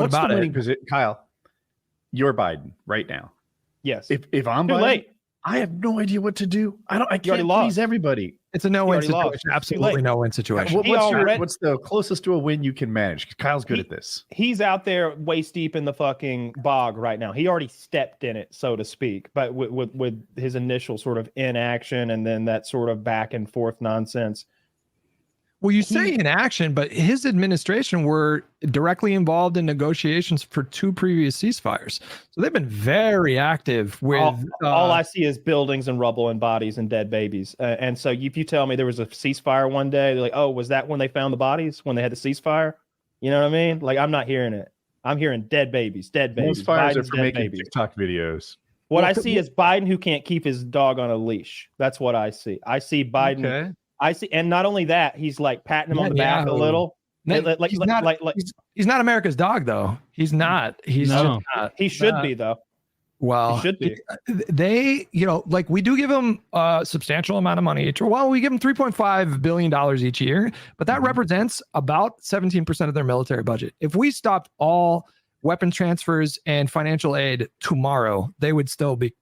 What's the about winning position, Kyle? You're Biden right now. Yes. If I'm Too Biden, late. I have no idea what to do. I already can't lost. please everybody. It's a no-win already lost. situation. It's too Absolutely late. no-win situation. What's the closest to a win you can manage? 'Cause Kyle's good at this. He's out there waist deep in the fucking bog right now. He already stepped in it, so to speak, but with his initial sort of inaction and then that sort of back and forth nonsense. Well, you say inaction, but his administration were directly involved in negotiations for 2 previous ceasefires. So they've been very active with... all I see is buildings and rubble and bodies and dead babies. And so if you tell me there was a ceasefire one day, they're like, oh, was that when they found the bodies, when they had the ceasefire? You know what I mean? Like, I'm not hearing it. I'm hearing dead babies. Most fires are Biden's for dead making babies. TikTok videos. What I see is Biden who can't keep his dog on a leash. That's what I see. I see Biden... Okay. I see, and not only that, he's like patting him on the back a little. He's not America's dog, though. He's not. He's No. not. He should be, though. Well, He should be. They, like we do give him a substantial amount of money each. Well, we give them $3.5 billion each year, but that represents about 17% of their military budget. If we stopped all weapon transfers and financial aid tomorrow, they would still be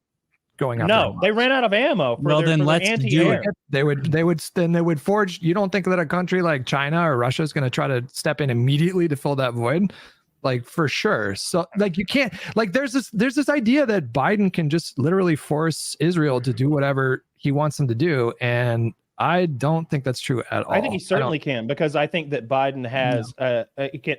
going up. No, they ran out of ammo. Well, then let's do it. They would forge. You don't think that a country like China or Russia is going to try to step in immediately to fill that void? Like, for sure. So like, you can't, like, there's this idea that Biden can just literally force Israel to do whatever he wants them to do. And I don't think that's true at all. I think he certainly can, because I think that Biden has,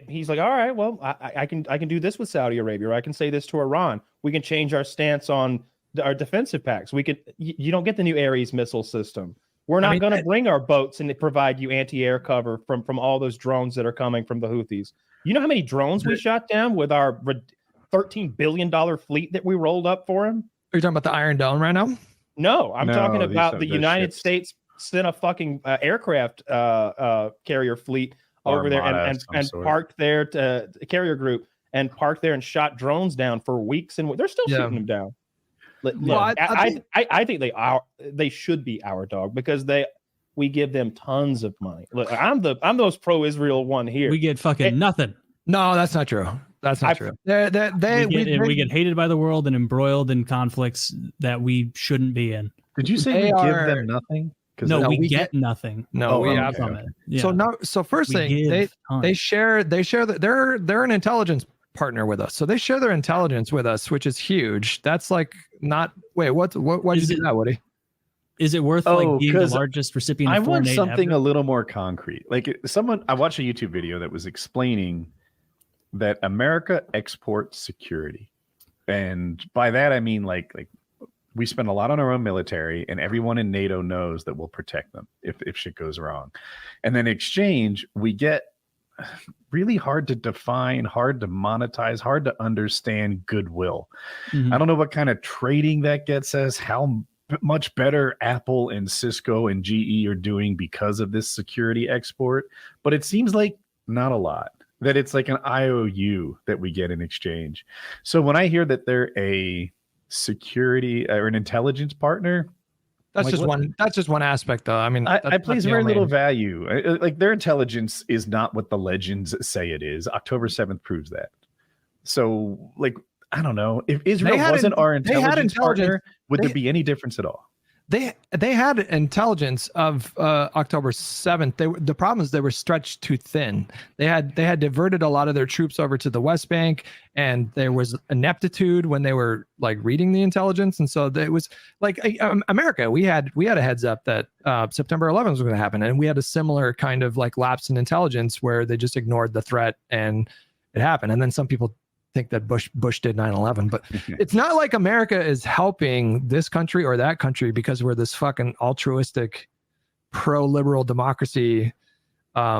he's like, all right, well, I can do this with Saudi Arabia, or I can say this to Iran. We can change our stance on our defensive packs. We could, you don't get the new Ares missile system. We're not going to bring our boats and provide you anti-air cover from all those drones that are coming from the Houthis. You know how many drones we shot down with our $13 billion fleet that we rolled up for him? Are you talking about the Iron Dome right now? No, I'm talking about the United States sent a fucking aircraft carrier fleet over there and parked there to carrier group and parked there and shot drones down for weeks, and they're still shooting them down. Well, I think they should be our dog, because we give them tons of money. Look, I'm the most pro-Israel one here. We get fucking nothing. No, that's not true. That's not true. We get hated by the world and embroiled in conflicts that we shouldn't be in. Did you say we give them nothing? No, we get nothing. No, we have from it. Yeah. So first thing, they share that they're an intelligence partner with us. So they share their intelligence with us, which is huge. That's like not what did you do that, Woody? Is it worth being the largest recipient? I want something a little more concrete. Like I watched a YouTube video that was explaining that America exports security, and by that I mean like we spend a lot on our own military, and everyone in NATO knows that we'll protect them if shit goes wrong. And then in exchange, we get really hard to define, hard to monetize, hard to understand goodwill. I don't know what kind of trading that gets us, how much better Apple and Cisco and GE are doing because of this security export, but it seems like not a lot, that it's like an IOU that we get in exchange. So when I hear that they're a security or an intelligence partner, that's just one aspect, though. I mean, I place very little value. Like, their intelligence is not what the legends say it is. October 7th proves that. So, like, I don't know. If Israel wasn't our intelligence partner, would there be any difference at all? They had intelligence of October 7th. The problem is they were stretched too thin. They had diverted a lot of their troops over to the West Bank, and there was ineptitude when they were like reading the intelligence. And so it was like America. We had a heads up that September 11th was going to happen, and we had a similar kind of like lapse in intelligence where they just ignored the threat and it happened. And then some people think that Bush did 9/11, but it's not like America is helping this country or that country because we're this fucking altruistic pro-liberal democracy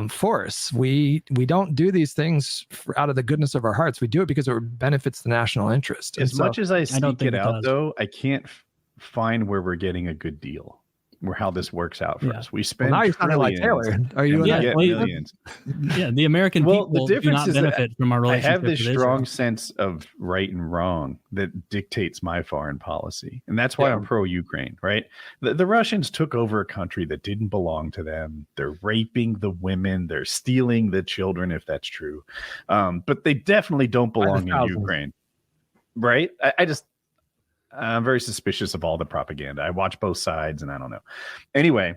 force. We don't do these things out of the goodness of our hearts. We do it because it benefits the national interest. As much as I seek it out, though, I can't find where we're getting a good deal. how this works out for Yeah. us. We Well, spend now you're sounding like trillions, Taylor. Are you? and we Yeah, get well, you- millions. Yeah, the American Well, the people do difference not is that benefit from our I relationship have this with strong Israel. sense of right and wrong that dictates my foreign policy. And that's why I'm pro Ukraine, right? The Russians took over a country that didn't belong to them. They're raping the women, they're stealing the children, if that's true. But they definitely don't belong in thousands. Ukraine, right? I'm very suspicious of all the propaganda. I watch both sides and I don't know. Anyway,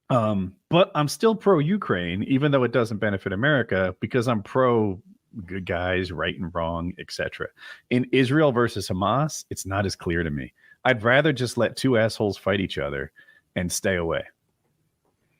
but I'm still pro Ukraine, even though it doesn't benefit America, because I'm pro good guys, right and wrong, etc. In Israel versus Hamas, it's not as clear to me. I'd rather just let two assholes fight each other and stay away.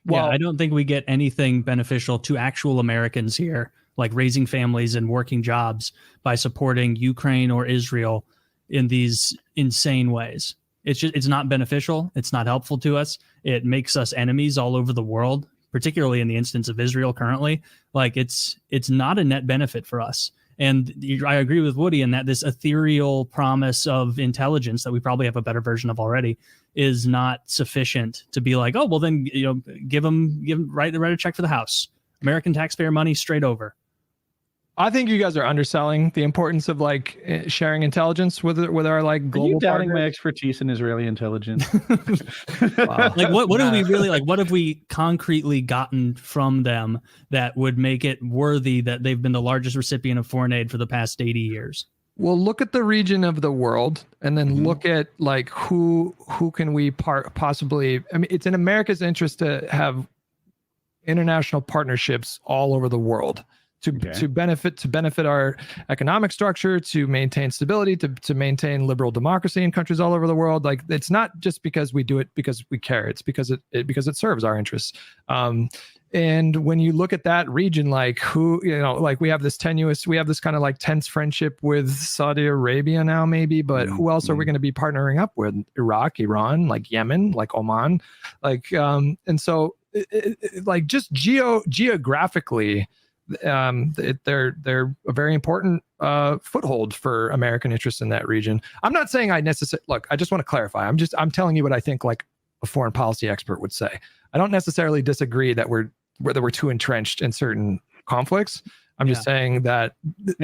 Yeah, Well- I don't think we get anything beneficial to actual Americans here, like raising families and working jobs, by supporting Ukraine or Israel in these insane ways. It's not beneficial. It's not helpful to us. It makes us enemies all over the world, particularly in the instance of Israel currently. Like it's not a net benefit for us. And I agree with Woody in that this ethereal promise of intelligence that we probably have a better version of already is not sufficient to be like, oh, well then, give them write a check for the house. American taxpayer money straight over. I think you guys are underselling the importance of like sharing intelligence with our like Are global you doubting my partners. expertise in Israeli intelligence? Wow. Like what have we really what have we concretely gotten from them that would make it worthy that they've been the largest recipient of foreign aid for the past 80 years? Well, look at the region of the world, and then look at like who can we possibly. I mean, it's in America's interest to have international partnerships all over the world to benefit our economic structure, to maintain stability, to maintain liberal democracy in countries all over the world. Like it's not just because we do it because we care; it's because it serves our interests. And when you look at that region, like we have this kind of like tense friendship with Saudi Arabia now, maybe, but who else are we going to be partnering up with? Iraq, Iran, like Yemen, like Oman, like, and so like just geographically, they're a very important foothold for American interests in that region. I'm not saying I just want to clarify. I'm telling you what I think like a foreign policy expert would say. I don't necessarily disagree that we're too entrenched in certain conflicts. I'm just saying that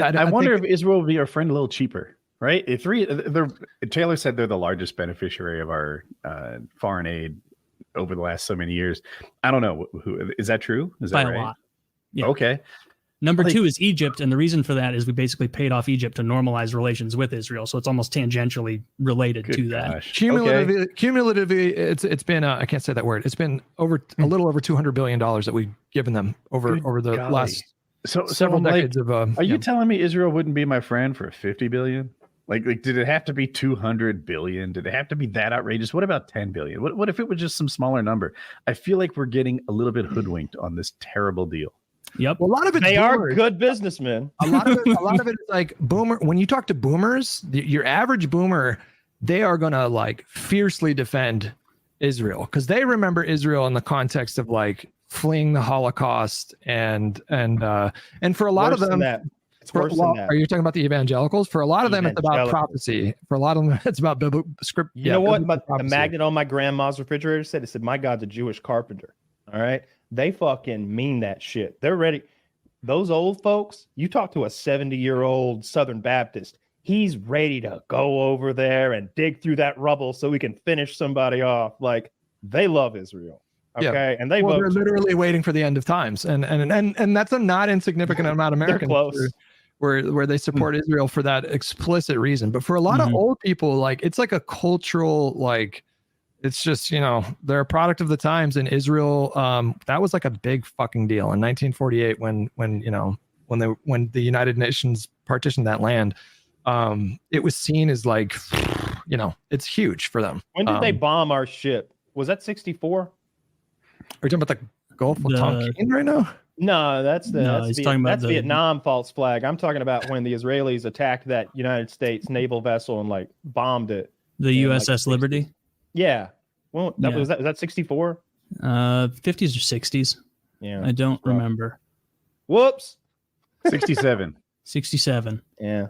I wonder if Israel will be our friend a little cheaper, right? Taylor said they're the largest beneficiary of our foreign aid over the last so many years. I don't know. Is that true? Is that By right? a lot. Yeah. Okay. Number two is Egypt, and the reason for that is we basically paid off Egypt to normalize relations with Israel, so it's almost tangentially related to that. Gosh. Cumulatively, it's been I can't say that word. It's been over a little over $200 billion that we've given them over the golly. last I'm several like, decades of. Are you telling me Israel wouldn't be my friend for 50 billion? Like, did it have to be 200 billion? Did it have to be that outrageous? What about 10 billion? What if it was just some smaller number? I feel like we're getting a little bit hoodwinked on this terrible deal. Yep. Well, a lot of it They are good businessmen. a lot of it is like boomer. When you talk to boomers, your average boomer, they are gonna like fiercely defend Israel because they remember Israel in the context of like fleeing the Holocaust and for a lot of them, It's worse than that. Are you talking about the evangelicals? For a lot of them, it's about Evangelicals. prophecy. For a lot of them, it's about biblical script. You know what? biblical The prophecy. magnet on my grandma's refrigerator said, it said, my God's a Jewish carpenter. All right. They fucking mean that shit. They're ready. Those old folks, you talk to a 70-year-old Southern Baptist, he's ready to go over there and dig through that rubble so we can finish somebody off. Like, they love Israel. Okay. Yeah. And they Well, vote. they're literally waiting for the end of times. And that's a not insignificant amount of Americans close. where they support Israel for that explicit reason. But for a lot of old people, like it's like a cultural, like it's just, they're a product of the times in Israel. That was like a big fucking deal in 1948 when the United Nations partitioned that land. It was seen as like, it's huge for them. When did they bomb our ship? Was that 64? Are you talking about the Gulf of The- Tonkin right now? No, that's he's talking about that's the- Vietnam false flag. I'm talking about when the Israelis attacked that United States naval vessel and like bombed it. The Yeah, like USS Liberty, Yeah. Well, Yeah. was that 64? 50s or 60s. Yeah. I don't rough. remember. Whoops. 67. 67. Yeah.